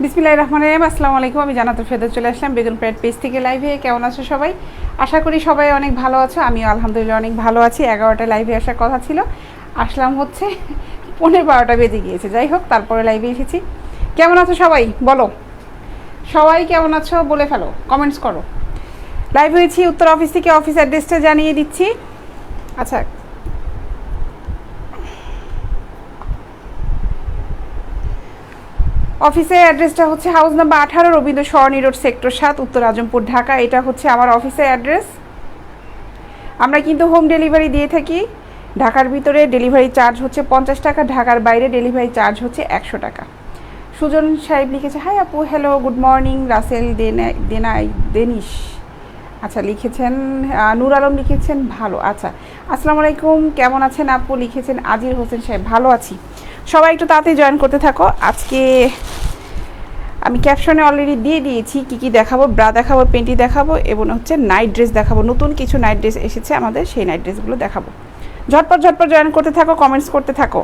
বিসমিল্লাহির রহমানির রহিম। আসসালামু আলাইকুম। আমি জান্নাতুল ফেরদৌস চলে আসলাম বেগুন প্যাড পেজ থেকে লাইভে। কেমন আছো সবাই? আশা করি সবাই অনেক ভালো আছো। আমিও আলহামদুলিল্লাহ অনেক ভালো আছি। 11টা লাইভে আসার কথা ছিল, আসলাম হচ্ছে 11:15 বেজে গিয়েছে। যাই হোক, তারপরে লাইভে এসেছি। কেমন আছো সবাই বলো, সবাই কেমন আছো বলে ফেলো, কমেন্টস করো। লাইভ হয়েছি উত্তর অফিস থেকে, অফিস অ্যাড্রেসটা জানিয়ে দিচ্ছি। আচ্ছা, অফিসের অ্যাড্রেসটা হচ্ছে হাউস নাম্বার 18, রবীন্দ্র সরণি রোড, সেক্টর 7, উত্তর আজমপুর, ঢাকা। এটা হচ্ছে আমার অফিসের অ্যাড্রেস। আমরা কিন্তু হোম ডেলিভারি দিয়ে থাকি। ঢাকার ভিতরে ডেলিভারি চার্জ হচ্ছে 50 টাকা, ঢাকার বাইরে ডেলিভারি চার্জ হচ্ছে 100 টাকা। সুজন সাহেব লিখেছে হাই আপু, হ্যালো, গুড মর্নিং। রাসেল দেনিশ আচ্ছা লিখেছেন। নূর আলম লিখেছেন ভালো। আচ্ছা, আসসালামু আলাইকুম, কেমন আছেন আপু? লিখেছেন আজির হোসেন সাহেব, ভালো আছি। সবাই একটু তাড়াতাড়ি জয়েন করতে থাকো। আজকে আমি ক্যাপশনে অলরেডি দিয়ে দিয়েছি কী কী দেখাবো। ব্রা দেখাবো, পেন্টি দেখাবো এবং হচ্ছে নাইট ড্রেস দেখাবো। নতুন কিছু নাইট ড্রেস এসেছে আমাদের, সেই নাইট ড্রেসগুলো দেখাবো। ঝটপট ঝটপট জয়েন করতে থাকো, কমেন্টস করতে থাকো।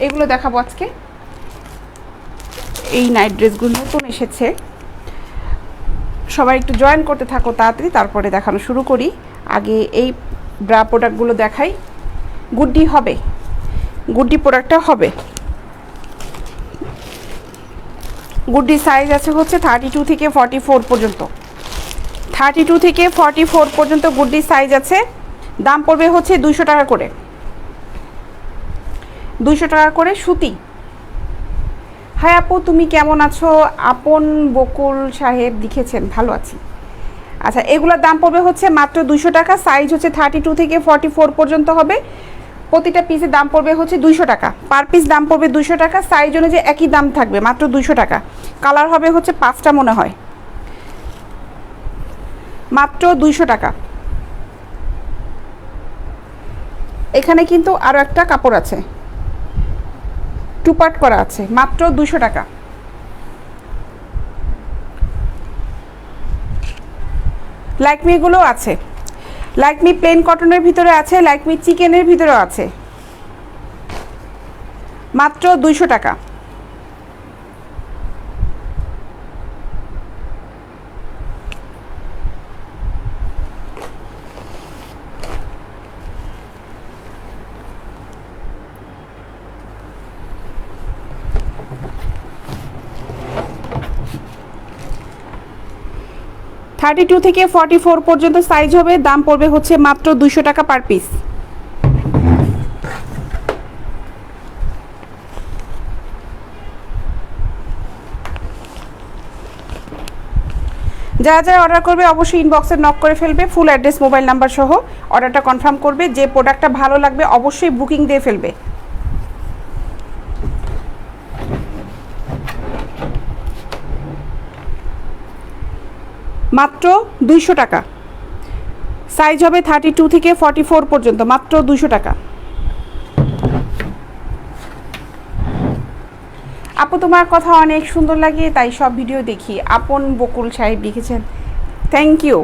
এগুলো দেখাবো আজকে। এই নাইট ড্রেসগুলো নতুন এসেছে, সবাই একটু জয়েন করতে থাকো তাড়াতাড়ি, তারপরে দেখানো শুরু করি। আগে এই ব্রা প্রোডাক্টগুলো দেখাই। গুড্ডি হবে, গুড্ডি প্রোডাক্টটা হবে। গুড্ডি সাইজ আছে হচ্ছে 32 থেকে 44 পর্যন্ত। 32 থেকে 44 পর্যন্ত গুড্ডি সাইজ আছে। দাম পড়বে হচ্ছে 200 টাকা করে। 200 টাকা করে সুতি। হাই আপু, তুমি কেমন আছো? আপন বকুল সাহেব লিখেছেন ভালো আছি। আচ্ছা, এগুলোর দাম পড়বে হচ্ছে মাত্র 200 টাকা। সাইজ হচ্ছে 32 থেকে 44 পর্যন্ত হবে। প্রতিটা পিসের দাম পড়বে হচ্ছে 200 টাকা। পার পিস দাম পড়বে 200 টাকা। সাইজ অনুযায়ী একই দাম থাকবে, মাত্র 200 টাকা। কালার হবে হচ্ছে 5টা মনে হয়, মাত্র 200 টাকা। এখানে কিন্তু আরও একটা কাপড় আছে, টু পার্ট করা আছে, মাত্র 200 টাকা। লাইকমিগুলো আছে, লাইকমি প্লেন কটনের ভিতরে আছে, লাইকমি চিকেনের ভিতরেও আছে, মাত্র 200 টাকা। থার্টি টু থেকে 44 পর্যন্ত সাইজ হবে। দাম পড়বে হচ্ছে মাত্র 200 টাকা পার পিস। যারা যারা অর্ডার করবে অবশ্যই ইনবক্সে নক করে ফেলবে, ফুল অ্যাড্রেস মোবাইল নাম্বার সহ অর্ডারটা কনফার্ম করবে। যে প্রোডাক্টটা ভালো লাগবে অবশ্যই বুকিং দিয়ে ফেলবে। মাত্র 200 টাকা। সাইজ হবে 32 থেকে 44 পর্যন্ত, মাত্র 200 টাকা। আপু তোমার কথা অনেক সুন্দর লাগে, তাই সব ভিডিও দেখি। আপন বকুল সাহেব লিখেছেন থ্যাংক ইউ।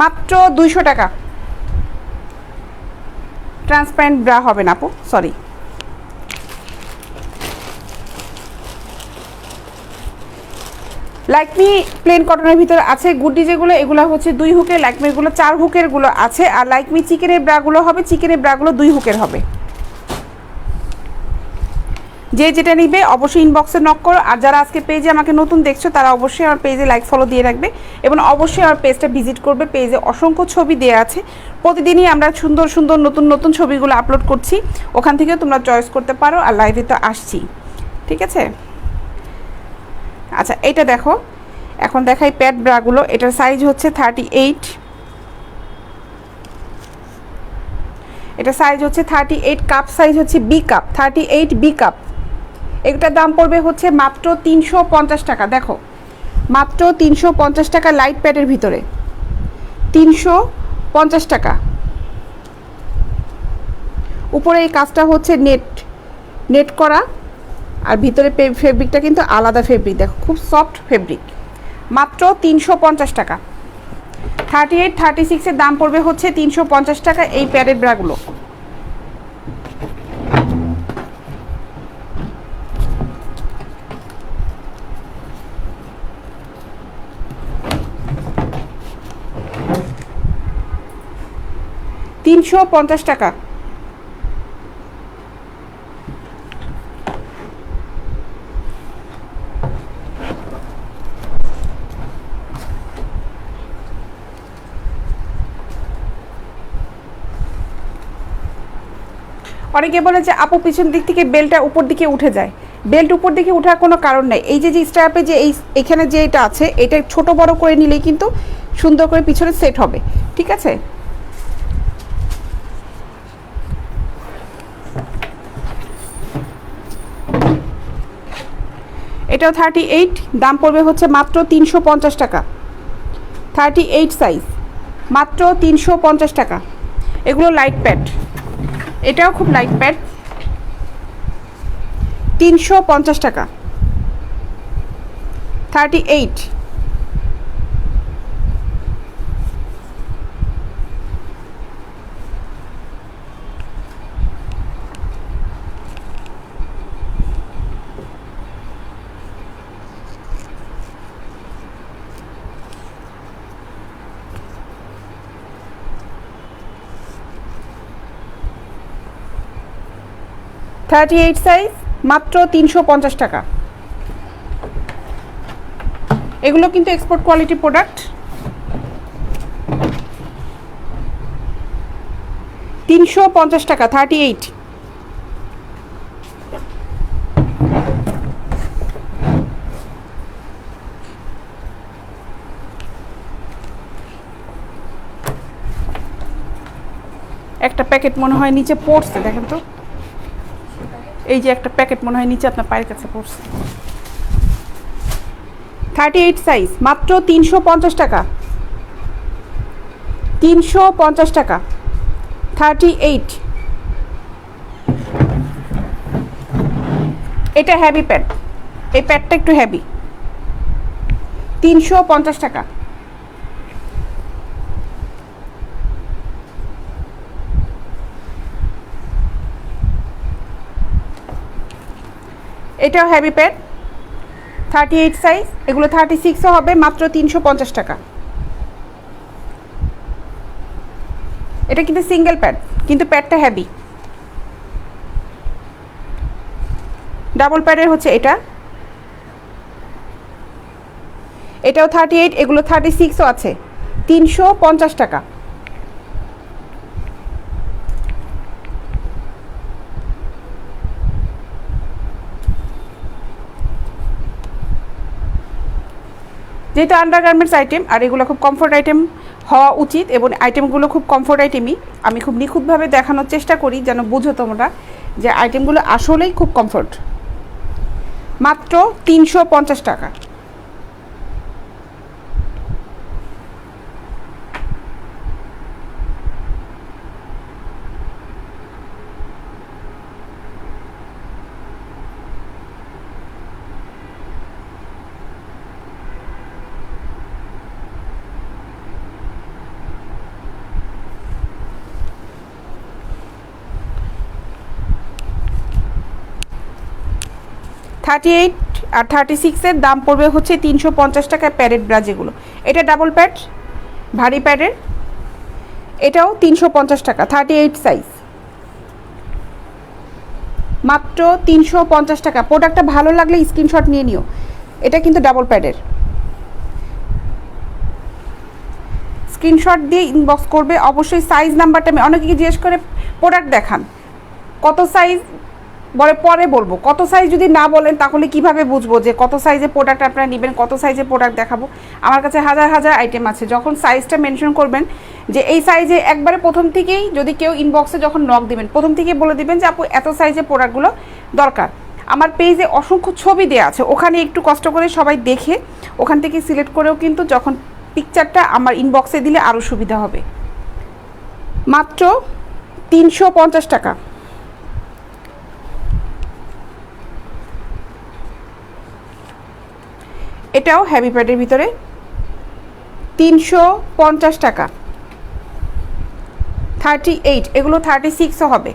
মাত্র 200 টাকা। ট্রান্সপারেন্ট ব্রা হবে না আপু, সরি। লাইকমি প্লেন কটনের ভিতরে আছে। গুড্ডি যেগুলো এগুলো হচ্ছে 2 হুকের, লাইকমিগুলো 4 হুকেরগুলো আছে। আর লাইকমি চিকেনের ব্রাগুলো হবে, চিকেনের ব্রাগুলো 2 হুকের হবে। যে যেটা নিবে অবশ্যই ইনবক্সে নক করো। আর যারা আজকে পেজে আমাকে নতুন দেখছো তারা অবশ্যই আমার পেজে লাইক ফলো দিয়ে রাখবে এবং অবশ্যই আমার পেজটা ভিজিট করবে। পেজে অসংখ্য ছবি দেওয়া আছে, প্রতিদিনই আমরা সুন্দর সুন্দর নতুন নতুন ছবিগুলো আপলোড করছি, ওখান থেকেও তোমরা চয়েস করতে পারো। আর লাইভে তো আসছি, ঠিক আছে। আচ্ছা, এইটা দেখো, এখন দেখাই প্যাড ব্রাগুলো। এটার সাইজ হচ্ছে 38, এটা সাইজ হচ্ছে 38, কাপ সাইজ হচ্ছে বি কাপ, 38 বি কাপ। এটার দাম পড়বে হচ্ছে মাত্র 350 টাকা। দেখো, মাত্র 350 টাকা লাইট প্যাডের ভিতরে, 350 টাকা। উপরে এই কাজটা হচ্ছে নেট করা, আর ভিতরে ফেব্রিকটা কিন্তু আলাদা ফেব্রিক, দেখো খুব সফট ফেব্রিক, মাত্র 350 টাকা। 38, 36-এর দাম পড়বে হচ্ছে 350 টাকা এই প্যাডেড ব্রাগুলো। $350 টাকা। অনেকে বলে যে আপু পিছন দিক থেকে বেল্টটা উপর দিকে উঠে যায়, বেল্ট উপর দিকে ওঠার কোনো কারণ নেই। এই যে স্ট্র্যাপে যে এখানে যে এটা আছে, এটা ছোট বড় করে নিলেই কিন্তু সুন্দর করে পিছনে সেট হবে, ঠিক আছে। এটাও 38, দাম পড়বে হচ্ছে মাত্র 350 টাকা। 38 সাইজ, মাত্র 350 টাকা। এগুলো লাইট প্যাড, এটাও খুব লাইট প্যাড, 350 টাকা। 38, সাইজ, মাত্র 350 টাকা। এগুলো কিন্তু এক্সপোর্ট কোয়ালিটি প্রোডাক্ট। 350 টাকা। 38, একটা প্যাকেট মনে হয় নিচে পড়ছে, দেখেন তো, এই যে একটা প্যাকেট মনে হয় নিচে আপনার পায়ের কাছে পড়ছে। 38 সাইজ, মাত্র 350 টাকা। 350 টাকা। 38, এটা হেভি প্যাড, এই প্যাডটা একটু হেভি, 350 টাকা। এটাও হেভি প্যাড, 38 সাইজ, এগুলো 36ও হবে, মাত্র 350 টাকা। এটা কিন্তু সিঙ্গেল প্যাড, কিন্তু প্যাডটা হেভি। ডাবল প্যাডের হচ্ছে এটা, এটাও 38, এগুলো 36ও আছে, 350 টাকা। যেহেতু আন্ডারগার্মেন্টস আইটেম আর এগুলো খুব কমফোর্ট আইটেম হওয়া উচিত, এবং আইটেমগুলো খুব কমফোর্ট আইটেমই। আমি খুব নিখুঁতভাবে দেখানোর চেষ্টা করি যেন বুঝো তোমরা যে আইটেমগুলো আসলেই খুব কমফোর্ট। মাত্র 350 টাকা। $38 আর 36-এর দাম পড়বে হচ্ছে 350 টাকায় প্যাডেড ব্রা যেগুলো। এটা ডাবল প্যাড, ভারী প্যাডের, এটাও 350 টাকা। 38 সাইজ, মাত্র 350 টাকা। প্রোডাক্টটা ভালো লাগলে স্ক্রিনশট নিয়ে নিও। এটা কিন্তু ডাবল প্যাডের, স্ক্রিনশট দিয়ে ইনবক্স করবে অবশ্যই। সাইজ নাম্বারটা আমি অনেকে জিজ্ঞেস করে প্রোডাক্ট দেখান, কত সাইজ বলে, পরে বলবো। কত সাইজ যদি না বলেন তাহলে কিভাবে বুঝবো যে কত সাইজের প্রোডাক্ট আপনারা নেবেন, কত সাইজের প্রোডাক্ট দেখাবো। আমার কাছে হাজার হাজার আইটেম আছে। যখন সাইজটা মেনশন করবেন যে এই সাইজে, একবারে প্রথম থেকেই যদি কেউ ইনবক্সে যখন নক দিবেন, প্রথম থেকেই বলে দিবেন যে আপু এত সাইজের প্রোডাক্টগুলো দরকার। আমার পেজে অসংখ্য ছবি দেওয়া আছে, ওখানে একটু কষ্ট করে সবাই দেখে ওখান থেকে সিলেক্ট করেও কিন্তু যখন পিকচারটা আমার ইনবক্সে দিলে আরও সুবিধা হবে। মাত্র 350 টাকা। এটাও হেভি প্যাডের ভিতরে 350 টাকা। 38, এগুলো 36ও হবে।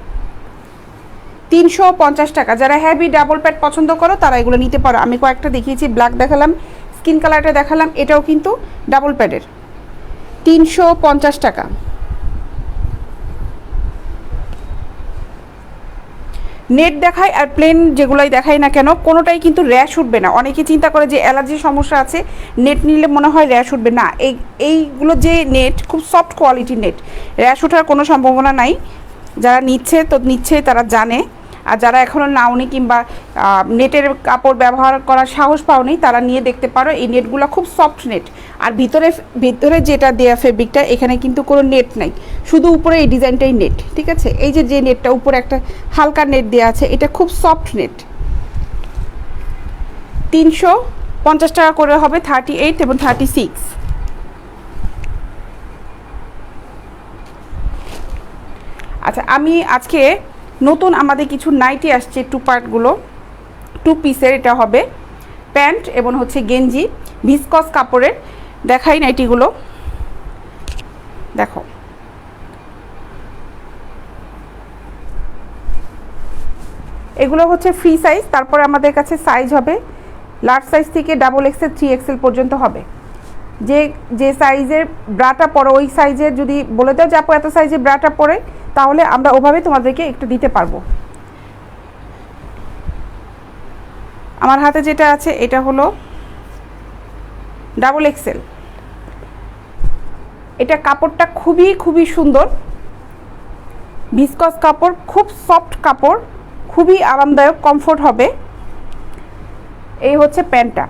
350 টাকা। যারা হেভি ডাবল প্যাড পছন্দ করো তারা এগুলো নিতে পারো। আমি কয়েকটা দেখিয়েছি, ব্ল্যাক দেখালাম, স্কিন কালারটা দেখালাম, এটাও কিন্তু ডাবল প্যাডের 350 টাকা। নেট দেখাই আর প্লেন যেগুলোই দেখাই না কেন কোনোটাই কিন্তু র্যাশ উঠবে না। অনেকে চিন্তা করে যে অ্যালার্জির সমস্যা আছে, নেট নিলে মনে হয় র্যাশ উঠবে না। এইগুলো যে নেট খুব সফট কোয়ালিটির নেট, র্যাশ ওঠার কোনো সম্ভাবনা নাই। যারা নিচ্ছে তারা জানে, আর যারা এখনও নাওনি কিংবা নেটের কাপড় ব্যবহার করার সাহস পাওনি তারা নিয়ে দেখতে পারো। এই নেটগুলো খুব সফট নেট। আর ভিতরে যেটা দেয়া ফেব্রিকটা, এখানে কিন্তু কোনো নেট নাই, শুধু উপরে এই ডিজাইনটাই নেট। ঠিক আছে, এই যে নেটটা উপরে একটা হালকা নেট দেওয়া আছে, এটা খুব সফট নেট। 350 টাকা করে হবে 38 এবং 36। আচ্ছা, আমি আজকে নতুন আমাদের কিছু নাইটি আসছে, 2 পার্টগুলো, 2 পিসের। এটা হবে প্যান্ট এবং হচ্ছে গেঞ্জি, ভিসকস কাপড়ের। দেখাই নাইটিগুলো, দেখো। এগুলো হচ্ছে ফ্রি সাইজ। তারপরে আমাদের কাছে সাইজ হবে লার্জ সাইজ থেকে XXL 3XL পর্যন্ত হবে। যে সাইজের ব্রাটা পরো ওই সাইজের যদি বলে দাও যে আপু এত সাইজের ব্রাটা পরে, তাহলে আমরা ওভাবে তোমাদেরকে একটু দিতে পারবো। আমার হাতে যেটা আছে এটা হলো XXL। এটা কাপড়টা খুবই সুন্দর, ভিসকস কাপড়, খুব সফট কাপড়, খুবই আরামদায়ক, কমফোর্ট হবে। এই হচ্ছে প্যান্টটা,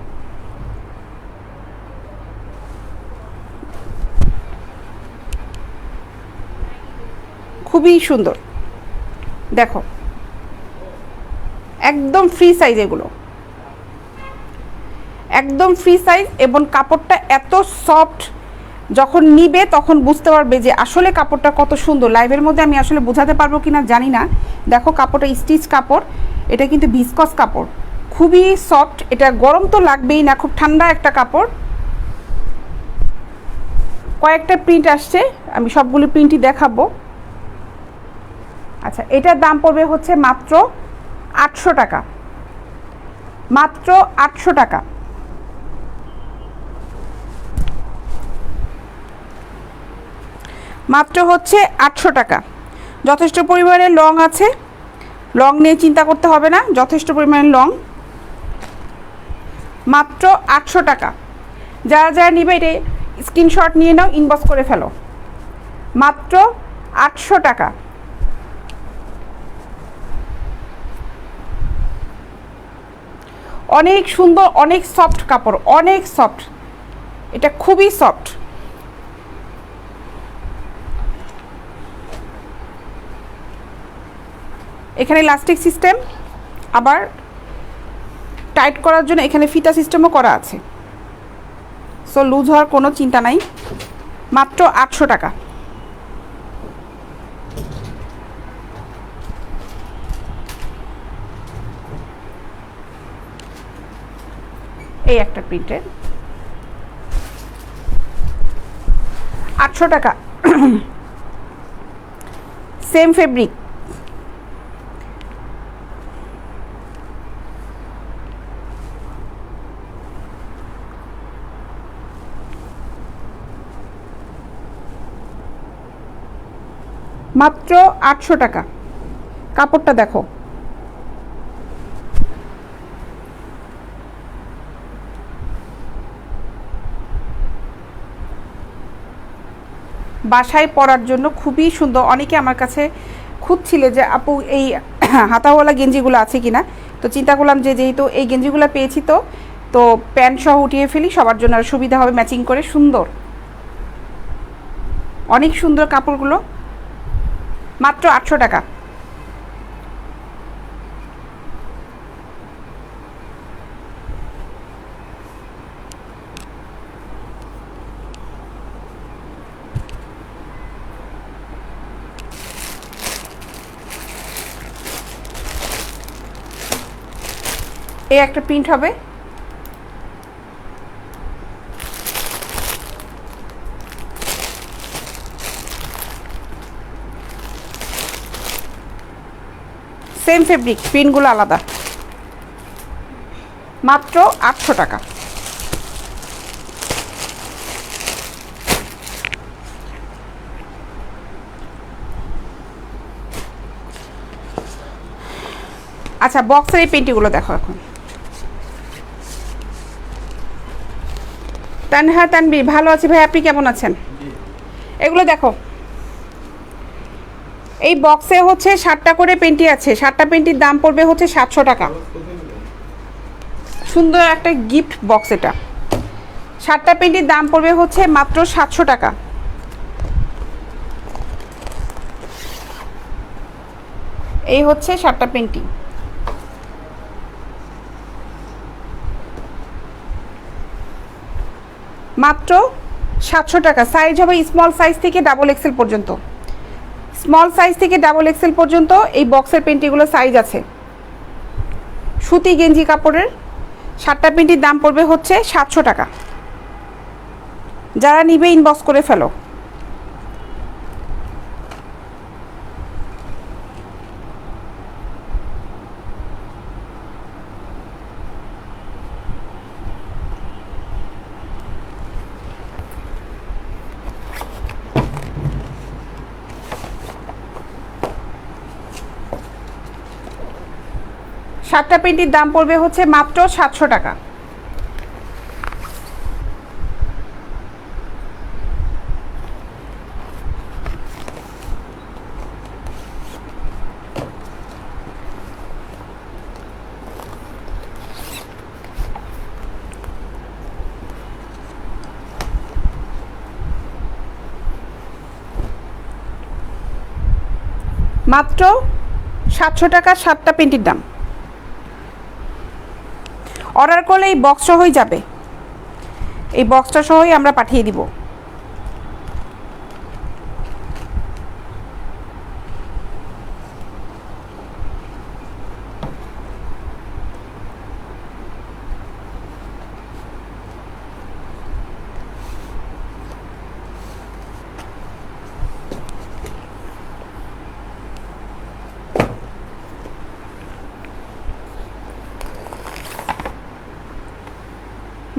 খুবই সুন্দর। দেখো, একদম ফ্রি সাইজ, এগুলো একদম ফ্রি সাইজ এবং কাপড়টা এত সফট, যখন নিবে তখন বুঝতে পারবে যে আসলে কাপড়টা কত সুন্দর। লাইভের মধ্যে আমি আসলে বোঝাতে পারবো কিনা জানি না। দেখো, কাপড়টা স্টিচ কাপড়, এটা কিন্তু ভিসকস কাপড়, খুবই সফট। এটা গরম তো লাগবেই না, খুব ঠান্ডা একটা কাপড়। কয়েকটা প্রিন্ট আসছে, আমি সবগুলো প্রিন্টই দেখাবো। আচ্ছা, এটার দাম পড়বে হচ্ছে মাত্র 800 টাকা, মাত্র 800 টাকা। মাত্র হচ্ছে 800 টাকা। যথেষ্ট পরিমাণে লং আছে, লং নিয়ে চিন্তা করতে হবে না, যথেষ্ট পরিমাণে লং। মাত্র 800 টাকা। যারা নিবে এটা স্ক্রিনশট নিয়ে নাও, ইনবক্স করে ফেলো। মাত্র 800 টাকা। অনেক সুন্দর, অনেক সফট কাপড়, অনেক সফট, এটা খুবই সফট। এখানে ইলাস্টিক সিস্টেম, আবার টাইট করার জন্য এখানে ফিতা সিস্টেমও করা আছে, সো লুজ হওয়ার কোনো চিন্তা নাই। মাত্র 800 টাকা। এই একটা প্রিন্টের 800 টাকা। সেম ফেব্রিক, মাত্র 800 টাকা। কাপড়টা দেখো, বাসায় পরার জন্য খুবই সুন্দর। অনেকে আমার কাছে খুঁজছিলে যে আপু এই হাতাওয়ালা গেঞ্জিগুলো আছে কিনা, তো চিন্তা করলাম যে যেহেতু এই গেঞ্জিগুলো পেয়েছি তো প্যান্ট সহ উঠিয়ে ফেলি, সবার জন্য আর সুবিধা হবে, ম্যাচিং করে। সুন্দর, অনেক সুন্দর কাপড়গুলো। মাত্র 800 টাকা। এই একটা প্রিন্ট হবে, সেম ফেব্রিক, প্রিন্টগুলো আলাদা। মাত্র 800 টাকা। আচ্ছা, বক্সের এই পেন্টিগুলো দেখো এখন। তানহা তানবীর, ভালো আছি ভাই, আপনি কেমন আছেন? এগুলো দেখো, এই বক্সে হচ্ছে 7টা করে পেন্টি আছে। 7টা পেন্টির দাম পড়বে হচ্ছে 700 টাকা। সুন্দর একটা গিফট বক্স এটা। 7টা পেন্টির দাম পড়বে হচ্ছে মাত্র 700 টাকা। এই হচ্ছে 7টা পেন্টি। মাত্র 700 টাকা। সাইজ হবে স্মল সাইজ থেকে ডাবল এক্সেল পর্যন্ত। স্মল সাইজ থেকে ডাবল এক্সেল পর্যন্ত এই বক্সের পেন্টিগুলো সাইজ আছে। সুতি গেঞ্জি কাপড়ের 7টা পেন্টির দাম পড়বে হচ্ছে 700 টাকা। যারা নিবে ইনবক্স করে ফেলো। সাতটা পেন্টির দাম পড়বে হচ্ছে মাত্র 700 টাকা। মাত্র 700 টাকা 7টা পেন্টির দাম। অর্ডার করলে এই বক্স সহই যাবে, এই বক্সটা সহই আমরা পাঠিয়ে দিব।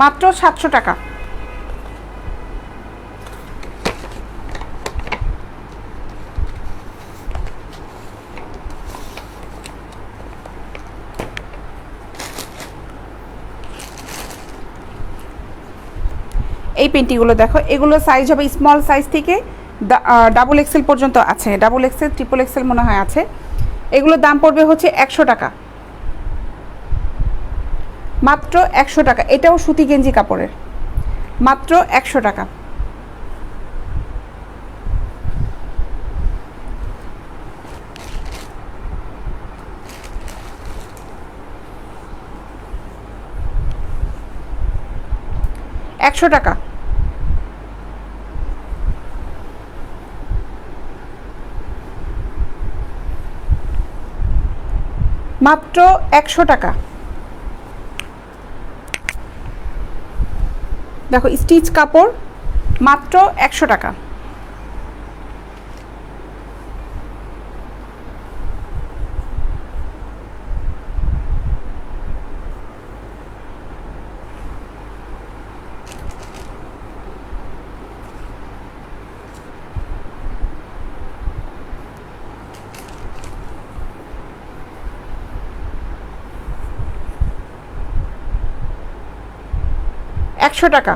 মাত্র 700 টাকা। এই পেন্টিগুলো দেখো, এগুলো সাইজ হবে স্মল সাইজ থেকে ডাবল এক্সেল পর্যন্ত আছে। ডাবল এক্সেল, ট্রিপল এক্সেল মনে হয় আছে। এগুলোর দাম পড়বে হচ্ছে 100 টাকা। মাত্র 100 টাকা। এটাও সুতি গেঞ্জি কাপড়ের। মাত্র 100 টাকা। একশো টাকা। মাত্র 100 টাকা। দেখো স্টিচ কাপড়, মাত্র 100 টাকা। একশো টাকা।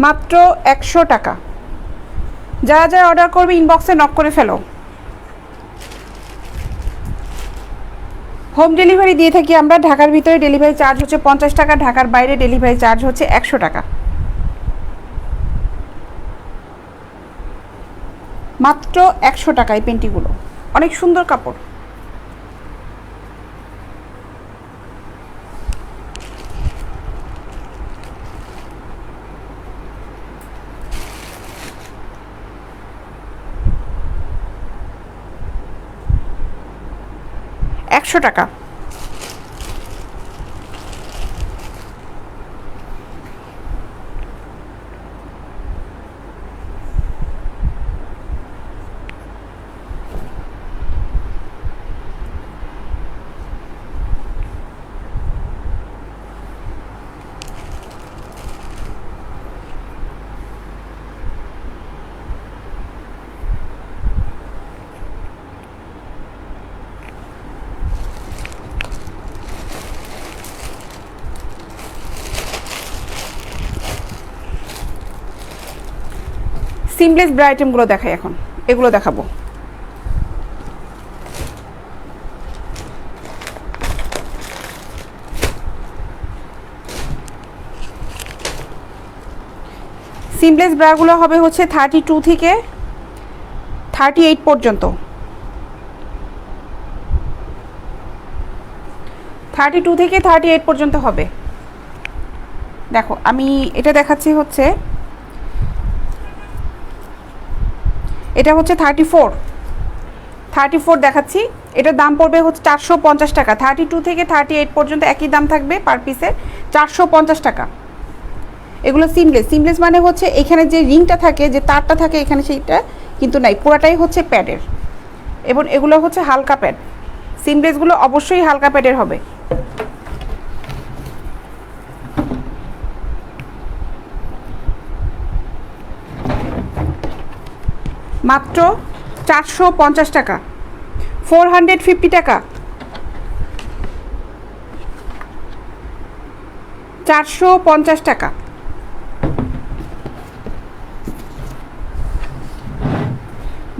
মাত্র 100 টাকা। যারা যারা অর্ডার করবে ইনবক্সে নক করে ফেলো। হোম ডেলিভারি দিয়ে থাকি আমরা। ঢাকার ভিতরে ডেলিভারি চার্জ হচ্ছে 50 টাকা, ঢাকার বাইরে ডেলিভারি চার্জ হচ্ছে 100 টাকা। মাত্র 100 টাকা। এই পেন্টিগুলো অনেক সুন্দর কাপড়। 100 টাকা। সিমলেস ব্রা আইটেমগুলো দেখাই এখন, এগুলো দেখাবো। সিমলেস ব্রাগুলো হবে হচ্ছে 32 থেকে 38 পর্যন্ত, 32 থেকে 38 পর্যন্ত হবে। দেখো আমি এটা দেখাচ্ছি, হচ্ছে এটা হচ্ছে 34 দেখাচ্ছি। এটার দাম পড়বে হচ্ছে 450 টাকা। 32 থেকে 38 পর্যন্ত একই দাম থাকবে পার পিসে, 450 টাকা। এগুলো সিমলেস মানে হচ্ছে এখানে যে রিংটা থাকে, যে তারটা থাকে এখানে, সেইটা কিন্তু নাই, পুরাটাই হচ্ছে প্যাডের। এবং এগুলো হচ্ছে হালকা প্যাড। সিমলেসগুলো অবশ্যই হালকা প্যাডের হবে। মাত্র 450 টাকা, 450 টাকা, 450 টাকা।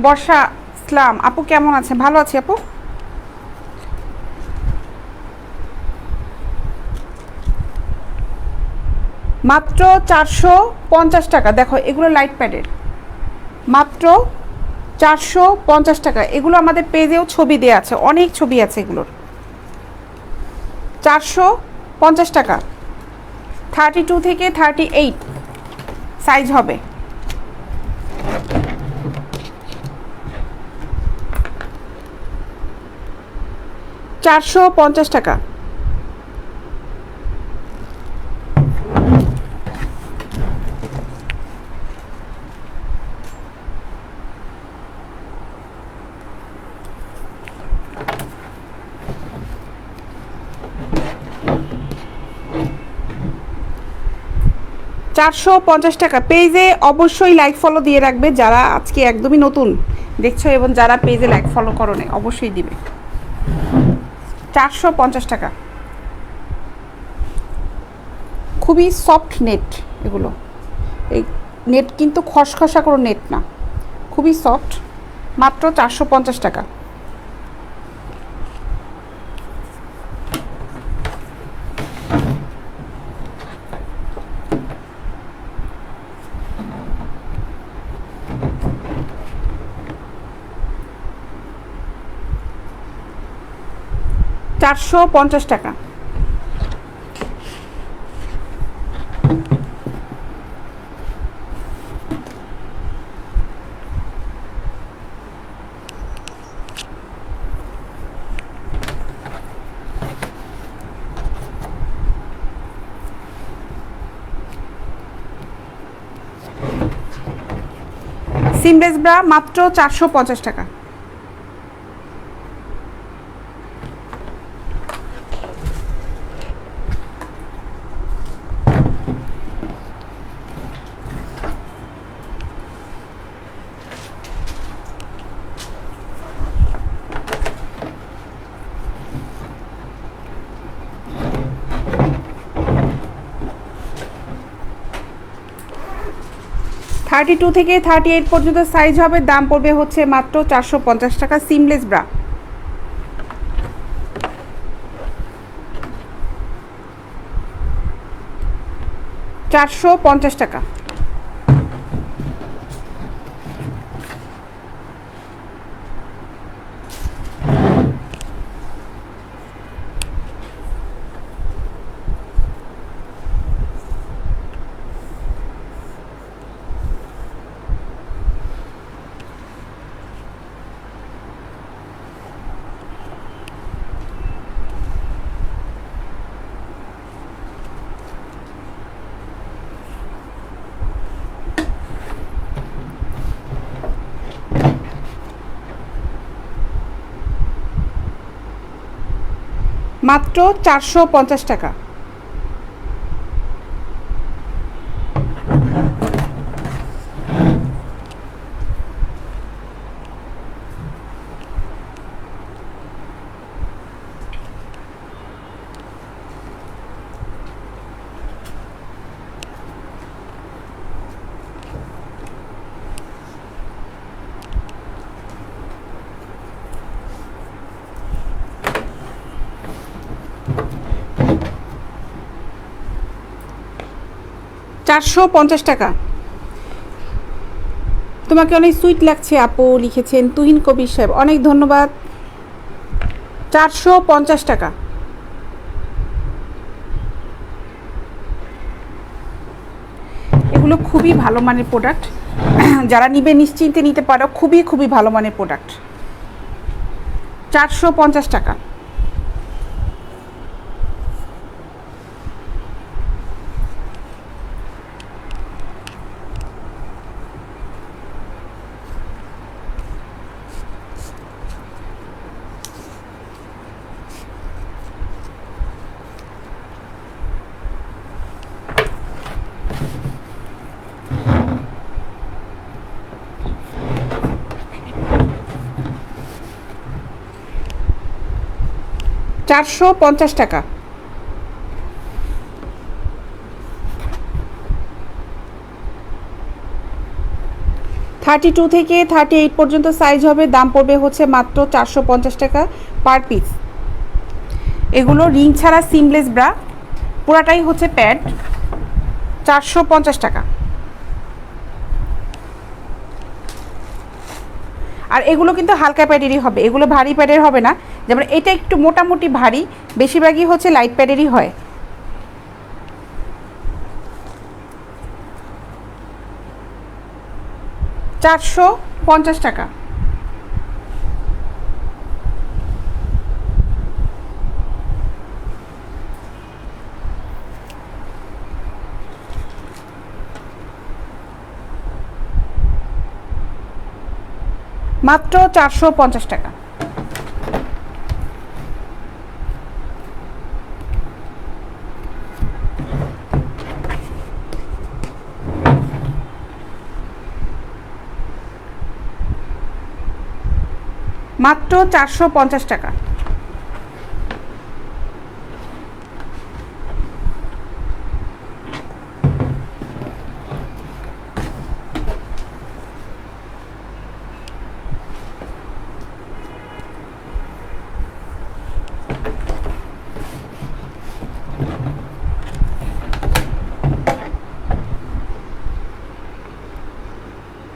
বর্ষা ইসলাম আপু কেমন আছে? ভালো আছি আপু। মাত্র 450 টাকা। দেখো এগুলো লাইট প্যাডের, মাত্র 450 টাকা। এগুলো আমাদের পেজেও ছবি দেওয়া আছে, অনেক ছবি আছে এগুলোর। 450 টাকা। 32 থেকে 38 সাইজ হবে। $450 টাকা। $450 টাকা। পেজে অবশ্যই লাইক ফলো দিয়ে রাখবে যারা আজকে একদমই নতুন দেখছো, এবং যারা পেজে লাইক ফলো করো না অবশ্যই দিবে। 450 টাকা। খুবই সফট নেট এগুলো, এই নেট কিন্তু খসখসা কোনো নেট না, খুবই সফট। মাত্র 450 টাকা। $450 টাকা। সিমলেস ব্রা মাত্র 450 টাকা। থার্টি টু থেকে 38 পর্যন্ত সাইজ হবে, দাম পড়বে হচ্ছে মাত্র 450 টাকা। Seamless bra. $450 টাকা। মাত্র 450 টাকা। টাকা। তোমাকে অনেক সুইট লাগছে আপু, লিখেছেন তুহিন কবির সাহেব, অনেক ধন্যবাদ। 450 টাকা। এগুলো খুবই ভালো মানের প্রোডাক্ট, যারা নিবে নিশ্চিন্তে নিতে পারো, খুবই খুবই ভালো মানের প্রোডাক্ট। 450 টাকা। টাকা। 32 থেকে 38 পর্যন্ত সাইজ হবে, দাম পড়বে হচ্ছে মাত্র 450 টাকা পার পিস। এগুলো রিং ছাড়া সিমলেস ব্রা, পুরাটাই হচ্ছে প্যাড। 450 টাকা। আর এগুলো কিন্তু হালকা প্যাডেরই হবে, এগুলো ভারী প্যাডের হবে না। যেমন এটা একটু মোটামুটি ভারী, বেশিরভাগই হচ্ছে লাইট প্যাডেরই হয়। $450 টাকা। মাত্র 450 টাকা। মাত্র 450 টাকা।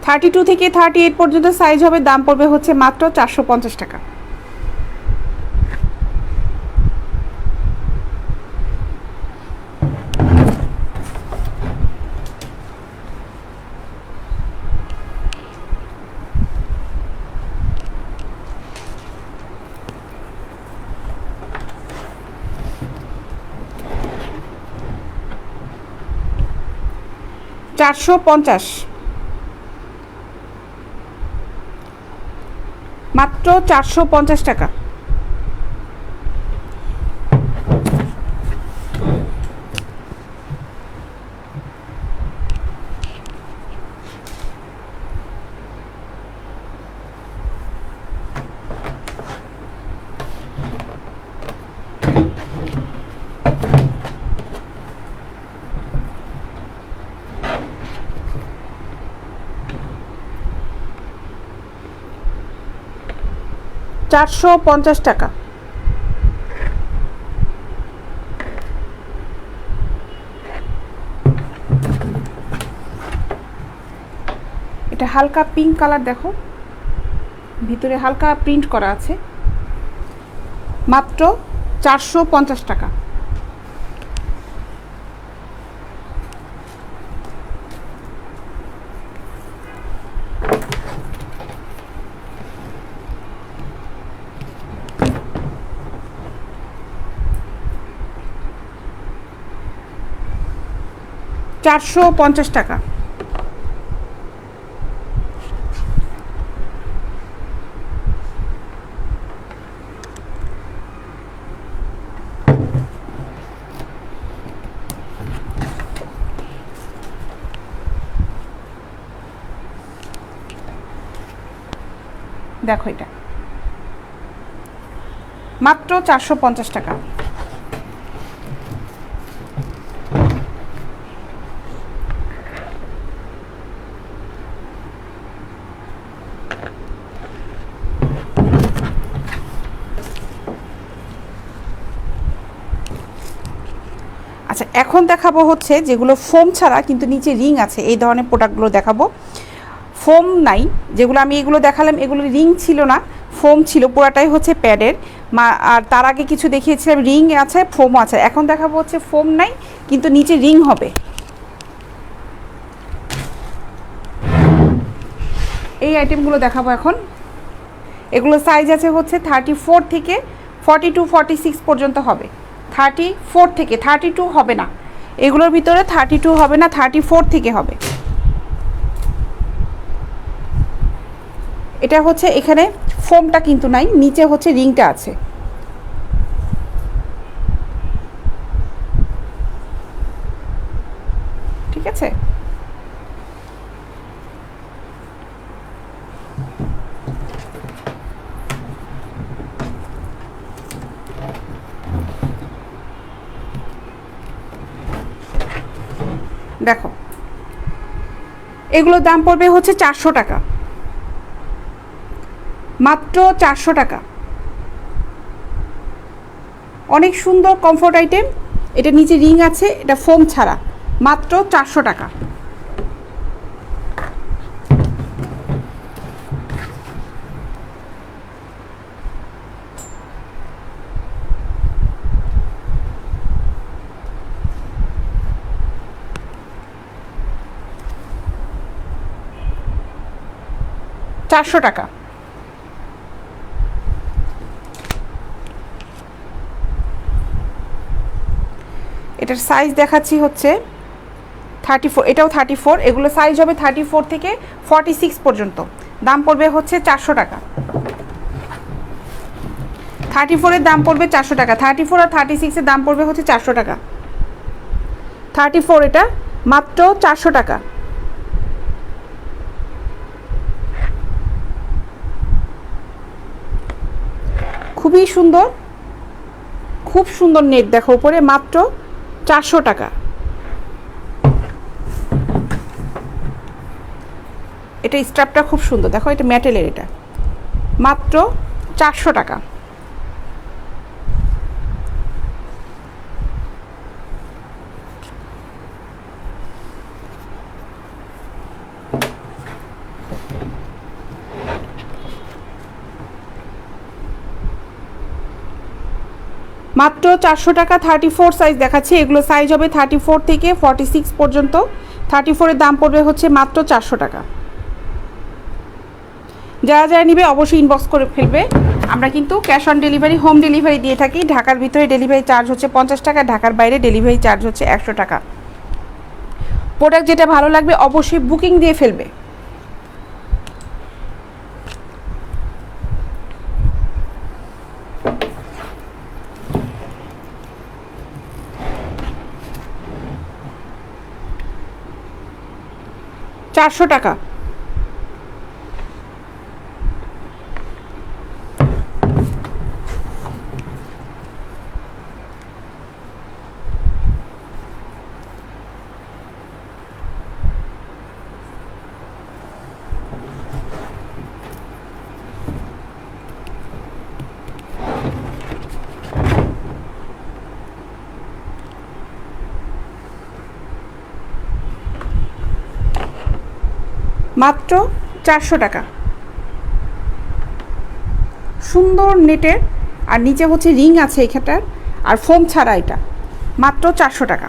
32 থেকে 38 পর্যন্ত সাইজ হবে, দাম পড়বে হচ্ছে মাত্র 450 টাকা। $450। মাত্র 450 টাকা। $450 টাকা। এটা হালকা পিঙ্ক কালার, দেখো ভিতরে হালকা প্রিন্ট করা আছে। মাত্র 450 টাকা। $450 টাকা। দেখো এটা মাত্র 450 টাকা। আচ্ছা, এখন দেখাবো হচ্ছে যেগুলো ফোম ছাড়া কিন্তু নিচে রিং আছে, এই ধরনের প্রোডাক্টগুলো দেখাবো। ফোম নাই, যেগুলো আমি এগুলো দেখালাম এগুলো রিং ছিল না, ফোম ছিল, পুরাটাই হচ্ছে প্যাডের। আর তার আগে কিছু দেখিয়েছিলাম রিং আছে, ফোমও আছে। এখন দেখাবো হচ্ছে ফোম নাই কিন্তু নিচে রিং হবে। এই আইটেমগুলো দেখাবো এখন। এগুলো সাইজ আছে হচ্ছে 34 থেকে 42 46 পর্যন্ত হবে। 34 থেকে, 32 হবে না এগুলোর ভিতরে, 32 হবে না, 34 থেকে হবে। এটা হচ্ছে এখানে ফোমটা কিন্তু নাই, নিচে হচ্ছে রিংটা আছে। ঠিক আছে, দেখো এগুলোর দাম পড়বে হচ্ছে 400 টাকা, মাত্র 400 টাকা। অনেক সুন্দর কমফোর্ট আইটেম। এটা নিচে রিং আছে, এটা ফোম ছাড়া, মাত্র 400 টাকা। চারশো টাকা। এটার সাইজ দেখাচ্ছি হচ্ছে 34, এটাও 34, এগুলো সাইজ হবে 34 থেকে 46 পর্যন্ত। দাম পড়বে হচ্ছে 400 টাকা। 34-এর দাম পড়বে 400 টাকা, 34 আর 36-এর দাম পড়বে হচ্ছে 400 টাকা। 34 এটা মাত্র 400 টাকা। খুবই সুন্দর, খুব সুন্দর নেট, দেখো উপরে, মাত্র 400 টাকা। এটা স্ট্র্যাপটা খুব সুন্দর, দেখো এটা মেটেলের, এটা মাত্র 400 টাকা। মাত্র 400 টাকা। 34 সাইজ দেখাচ্ছি, এগুলো সাইজ হবে 34 থেকে 46 পর্যন্ত। 34-এর দাম পড়বে হচ্ছে মাত্র 400 টাকা। যারা যারা নিবে অবশ্যই ইনবক্স করে ফেলবে। আমরা কিন্তু cash on delivery, home delivery দিয়ে থাকি। ঢাকার ভিতরে ডেলিভারি চার্জ হচ্ছে 50 টাকা, ঢাকার বাইরে ডেলিভারি চার্জ হচ্ছে 100 টাকা। প্রোডাক্ট যেটা ভালো লাগবে অবশ্যই বুকিং দিয়ে ফেলবে। চারশো টাকা। মাত্র 400 টাকা। সুন্দর নেটের, আর নিচে হচ্ছে রিং আছে এখানটার, আর ফোম ছাড়া, এটা মাত্র 400 টাকা।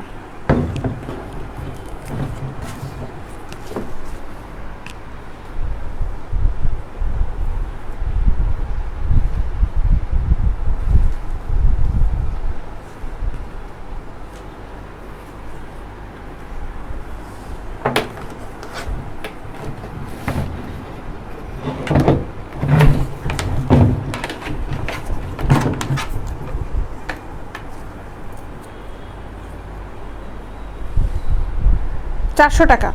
চারশো টাকা।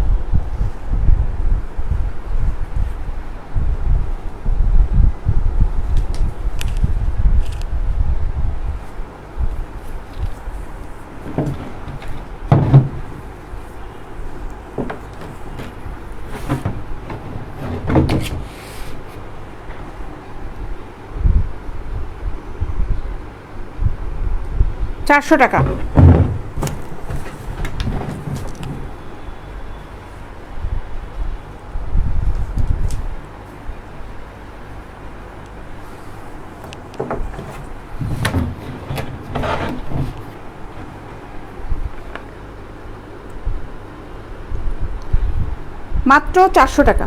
400 টাকা। মাত্র 400 টাকা।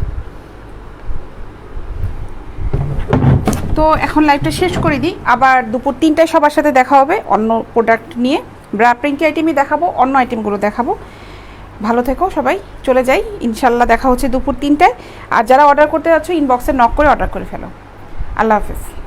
তো এখন লাইভটা শেষ করে দিই, আবার দুপুর 3টায় সবার সাথে দেখা হবে অন্য প্রোডাক্ট নিয়ে। ব্রা প্রিন্টি আইটেমই দেখাবো, অন্য আইটেমগুলো দেখাবো। ভালো থেকো সবাই, চলে যাই, ইনশাল্লাহ দেখা হচ্ছে দুপুর 3টায়। আর যারা অর্ডার করতে যাচ্ছ ইনবক্সে নক করে অর্ডার করে ফেলো। আল্লাহ হাফেজ।